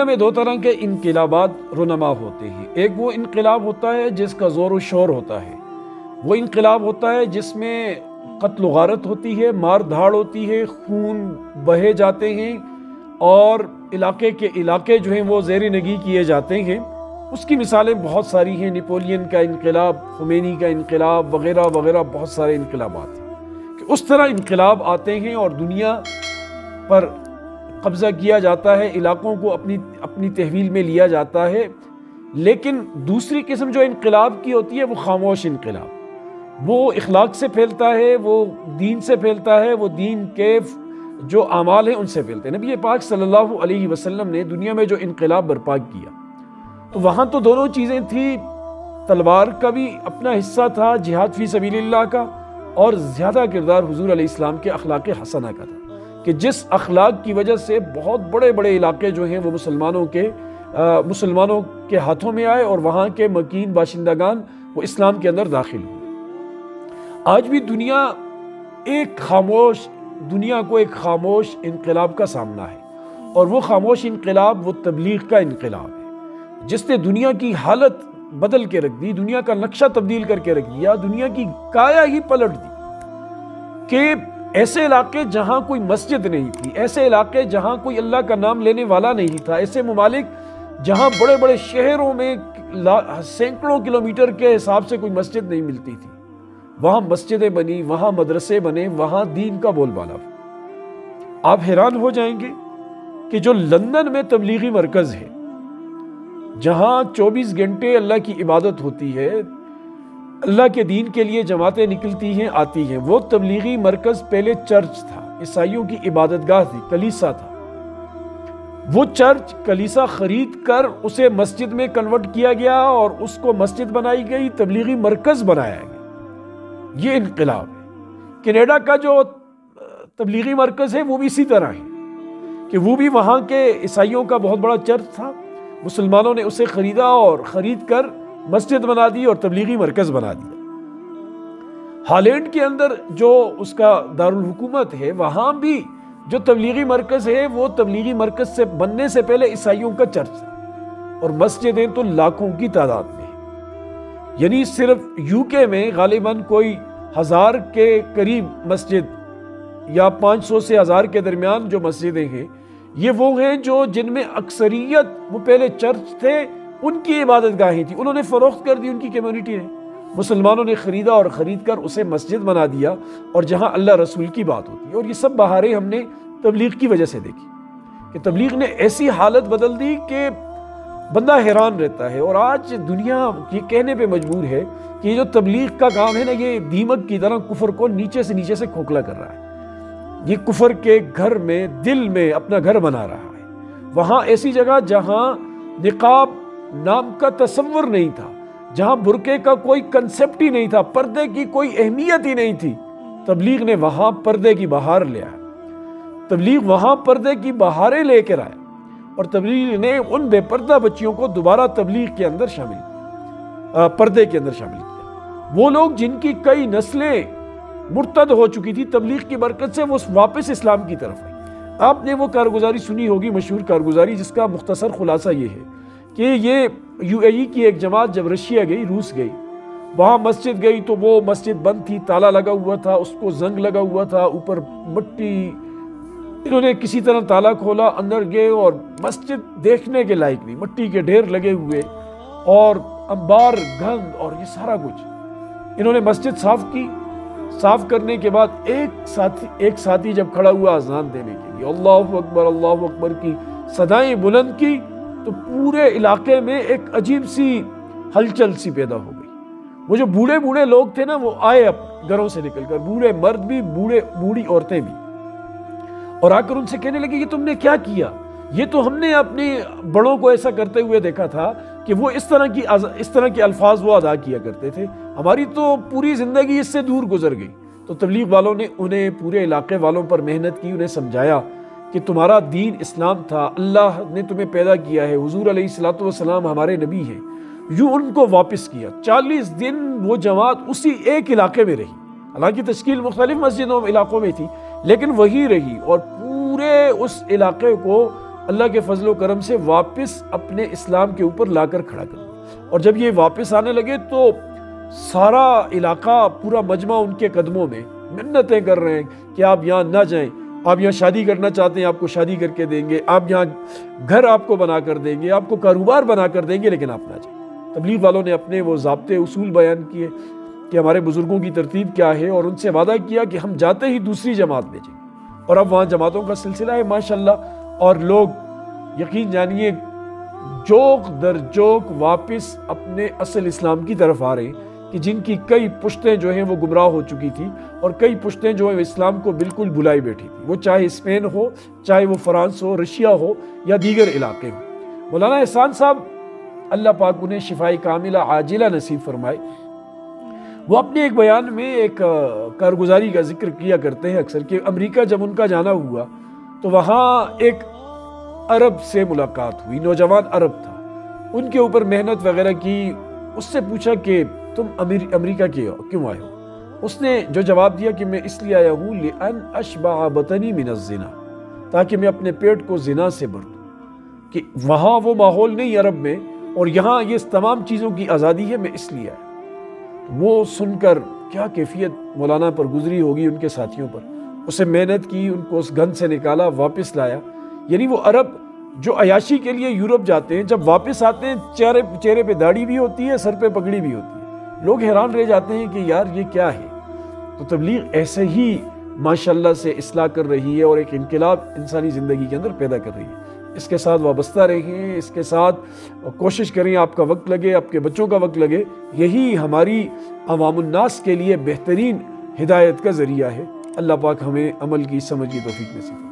دنیا میں دو طرح کے انقلابات رونما ہوتے ہیں. ایک وہ انقلاب ہوتا ہے جس کا زور و شور ہوتا ہے. وہ انقلاب ہوتا ہے جس میں قتل و غارت ہوتی ہے، مار دھاڑ ہوتی ہے، خون بہے جاتے ہیں اور علاقے کے علاقے جو ہیں وہ زیر نگی کیے جاتے ہیں. اس کی مثالیں بہت ساری ہیں. نپولین کا انقلاب، خمینی کا انقلاب وغیرہ وغیرہ، بہت سارے انقلابات ہیں کہ اس طرح انقلاب آتے ہیں اور دنیا پر قبضہ کیا جاتا ہے، علاقوں کو اپنی تحویل میں لیا جاتا ہے. لیکن دوسری قسم جو انقلاب کی ہوتی ہے وہ خاموش انقلاب، وہ اخلاق سے پھیلتا ہے، وہ دین سے پھیلتا ہے، وہ دین کے جو اعمال ہیں ان سے پھیلتے ہیں. نبی پاک صلی اللہ علیہ وسلم نے دنیا میں جو انقلاب برپا کیا تو وہاں تو دونوں چیزیں تھیں. تلوار کا بھی اپنا حصہ تھا، جہاد فی سبیل اللہ کا، اور زیادہ کردار حضور علیہ السلام کے اخلاق حسنہ کا تھا کہ جس اخلاق کی وجہ سے بہت بڑے بڑے علاقے جو ہیں وہ مسلمانوں کے ہاتھوں میں آئے اور وہاں کے مکین باشندگان وہ اسلام کے اندر داخل ہوئے. آج بھی دنیا کو ایک خاموش انقلاب کا سامنا ہے، اور وہ خاموش انقلاب وہ تبلیغ کا انقلاب ہے جس نے دنیا کی حالت بدل کے رکھ دی، دنیا کا نقشہ تبدیل کر کے رکھ دیا، دنیا کی کایا ہی پلٹ دی. کہ ایسے علاقے جہاں کوئی مسجد نہیں تھی، ایسے علاقے جہاں کوئی اللہ کا نام لینے والا نہیں تھا، ایسے ممالک جہاں بڑے بڑے شہروں میں سینکڑوں کلومیٹر کے حساب سے کوئی مسجد نہیں ملتی تھی، وہاں مسجدیں بنی، وہاں مدرسے بنے، وہاں دین کا بول بالا. آپ حیران ہو جائیں گے کہ جو لندن میں تبلیغی مرکز ہے جہاں 24 گھنٹے اللہ کی عبادت ہوتی ہے، اللہ کے دین کے لیے جماعتیں نکلتی ہیں آتی ہیں، وہ تبلیغی مرکز پہلے چرچ تھا، عیسائیوں کی عبادت گاہ تھی، کلیسا تھا. وہ چرچ کلیسا خرید کر اسے مسجد میں کنورٹ کیا گیا اور اس کو مسجد بنائی گئی، تبلیغی مرکز بنایا گیا. یہ انقلاب ہے. کینیڈا کا جو تبلیغی مرکز ہے وہ بھی اسی طرح ہے کہ وہ بھی وہاں کے عیسائیوں کا بہت بڑا چرچ تھا، مسلمانوں نے اسے خریدا اور خرید کر مسجد بنا دی اور تبلیغی مرکز بنا دیا. ہالینڈ کے اندر جو اس کا دارالحکومت ہے وہاں بھی جو تبلیغی مرکز ہے وہ تبلیغی مرکز سے بننے سے پہلے عیسائیوں کا چرچ تھا، اور مسجدیں تو لاکھوں کی تعداد میں ہیں. یعنی صرف یو کے میں غالباً کوئی 1000 کے قریب مسجد یا 500 سے 1000 کے درمیان جو مسجدیں ہیں یہ وہ ہیں جن میں اکثریت وہ پہلے چرچ تھے، ان کی عبادت گاہیں تھی، انہوں نے فروخت کر دی ان کی کمیونٹی نے، مسلمانوں نے خریدا اور خرید کر اسے مسجد بنا دیا، اور جہاں اللہ رسول کی بات ہوتی ہے. اور یہ سب بہاریں ہم نے تبلیغ کی وجہ سے دیکھی کہ تبلیغ نے ایسی حالت بدل دی کہ بندہ حیران رہتا ہے. اور آج دنیا یہ کہنے پہ مجبور ہے کہ یہ جو تبلیغ کا کام ہے نا، یہ دیمک کی طرح کفر کو نیچے سے کھوکھلا کر رہا ہے. یہ کفر کے گھر میں، دل میں اپنا گھر بنا رہا ہے. وہاں ایسی جگہ جہاں نقاب نام کا تصور نہیں تھا، جہاں برقعے کا کوئی کنسپٹ ہی نہیں تھا، پردے کی کوئی اہمیت ہی نہیں تھی، تبلیغ نے وہاں پردے کی بہار لے آیا. تبلیغ وہاں پردے کی بہاریں لے کر آیا، اور تبلیغ نے ان بے پردہ بچیوں کو دوبارہ تبلیغ کے اندر پردے کے اندر شامل کیا. وہ لوگ جن کی کئی نسلیں مرتد ہو چکی تھی، تبلیغ کی برکت سے وہ واپس اسلام کی طرف آئی. آپ نے وہ کارگزاری سنی ہوگی، مشہور کارگزاری، جس کا مختصر خلاصہ یہ ہے کہ یہ UAE کی ایک جماعت جب رشیا گئی، روس گئی، وہاں مسجد گئی تو وہ مسجد بند تھی، تالا لگا ہوا تھا، اس کو زنگ لگا ہوا تھا، اوپر مٹی. انہوں نے کسی طرح تالا کھولا، اندر گئے اور مسجد دیکھنے کے لائق نہیں، مٹی کے ڈھیر لگے ہوئے اور انبار، گند اور یہ سارا کچھ. انہوں نے مسجد صاف کی. صاف کرنے کے بعد ایک ساتھی جب کھڑا ہوا اذان دینے کے لیے، اللہ اکبر کی صدائیں بلند کی، تو پورے علاقے میں ایک عجیب سی ہلچل سی پیدا ہو گئی. وہ جو بوڑھے لوگ تھے نا، وہ آئے اپنے گھروں سے نکل کر، بوڑھے مرد بھی، بوڑھی عورتیں بھی، اور آ کر ان سے کہنے لگے کہ تم نے کیا کیا؟ یہ تو ہم نے اپنے بڑوں کو ایسا کرتے ہوئے دیکھا تھا کہ وہ اس طرح کے الفاظ وہ ادا کیا کرتے تھے، ہماری تو پوری زندگی اس سے دور گزر گئی. تو تبلیغ والوں نے انہیں پورے علاقے والوں پر محنت کی، انہیں سمجھایا کہ تمہارا دین اسلام تھا، اللہ نے تمہیں پیدا کیا ہے، حضور علیہ الصلوۃ والسلام ہمارے نبی ہیں. یوں ان کو واپس کیا. 40 دن وہ جماعت اسی ایک علاقے میں رہی، حالانکہ تشکیل مختلف مسجدوں علاقوں میں تھی، لیکن وہی رہی، اور پورے اس علاقے کو اللہ کے فضل و کرم سے واپس اپنے اسلام کے اوپر لا کر کھڑا کر دیا۔ اور جب یہ واپس آنے لگے تو سارا علاقہ، پورا مجمع ان کے قدموں میں منتیں کر رہے ہیں کہ آپ یہاں نہ جائیں، آپ یہاں شادی کرنا چاہتے ہیں آپ کو شادی کر کے دیں گے، آپ یہاں گھر آپ کو بنا کر دیں گے، آپ کو کاروبار بنا کر دیں گے، لیکن آپ نہ جائیں۔ تبلیغ والوں نے اپنے وہ ضابطے اصول بیان کیے کہ ہمارے بزرگوں کی ترتیب کیا ہے، اور ان سے وعدہ کیا کہ ہم جاتے ہی دوسری جماعت بھیجیں گے۔ اور اب وہاں جماعتوں کا سلسلہ ہے ماشاءاللہ، اور لوگ یقین جانیے جوک در جوک واپس اپنے اصل اسلام کی طرف آ رہے ہیں، کہ جن کی کئی پشتیں جو ہیں وہ گمراہ ہو چکی تھی، اور کئی پشتیں جو ہیں اسلام کو بالکل بھلائی بیٹھی تھی، وہ چاہے اسپین ہو، چاہے وہ فرانس ہو، رشیا ہو، یا دیگر علاقے ہوں۔ مولانا احسان صاحب اللہ پاک انہیں شفائی کاملہ عاجلہ نصیب فرمائے، وہ اپنے ایک بیان میں ایک کارگزاری کا ذکر کیا کرتے ہیں اکثر، کہ امریکہ جب ان کا جانا ہوا تو وہاں ایک عرب سے ملاقات ہوئی، نوجوان عرب تھا، ان کے اوپر محنت وغیرہ کی۔ اس سے پوچھا کہ تم امریکہ کیوں آئے ہو؟ اس نے جو جواب دیا کہ میں اس لیے آیا ہوں لِأَنْ أَشْبَعَ بَطَنِي مِنَ الزِّنَا، تاکہ میں اپنے پیٹ کو زنا سے بھر دوں، کہ وہاں وہ ماحول نہیں عرب میں، اور یہاں یہ تمام چیزوں کی آزادی ہے، میں اس لیے آیا۔ وہ سن کر کیا کیفیت مولانا پر گزری ہوگی، ان کے ساتھیوں پر۔ اسے محنت کی، ان کو اس گند سے نکالا، واپس لایا۔ یعنی وہ عرب جو عیاشی کے لیے یورپ جاتے ہیں، جب واپس آتے ہیں چہرے پہ داڑھی بھی ہوتی ہے، سر پہ پگڑی بھی ہوتی ہے، لوگ حیران رہ جاتے ہیں کہ یار یہ کیا ہے۔ تو تبلیغ ایسے ہی ماشاءاللہ سے اصلاح کر رہی ہے، اور ایک انقلاب انسانی زندگی کے اندر پیدا کر رہی ہے۔ اس کے ساتھ وابستہ رہیں، اس کے ساتھ کوشش کریں، آپ کا وقت لگے، آپ کے بچوں کا وقت لگے، یہی ہماری عوام الناس کے لیے بہترین ہدایت کا ذریعہ ہے۔ اللہ پاک ہمیں عمل کی سمجھ کی توفیق نصیب فرمائے۔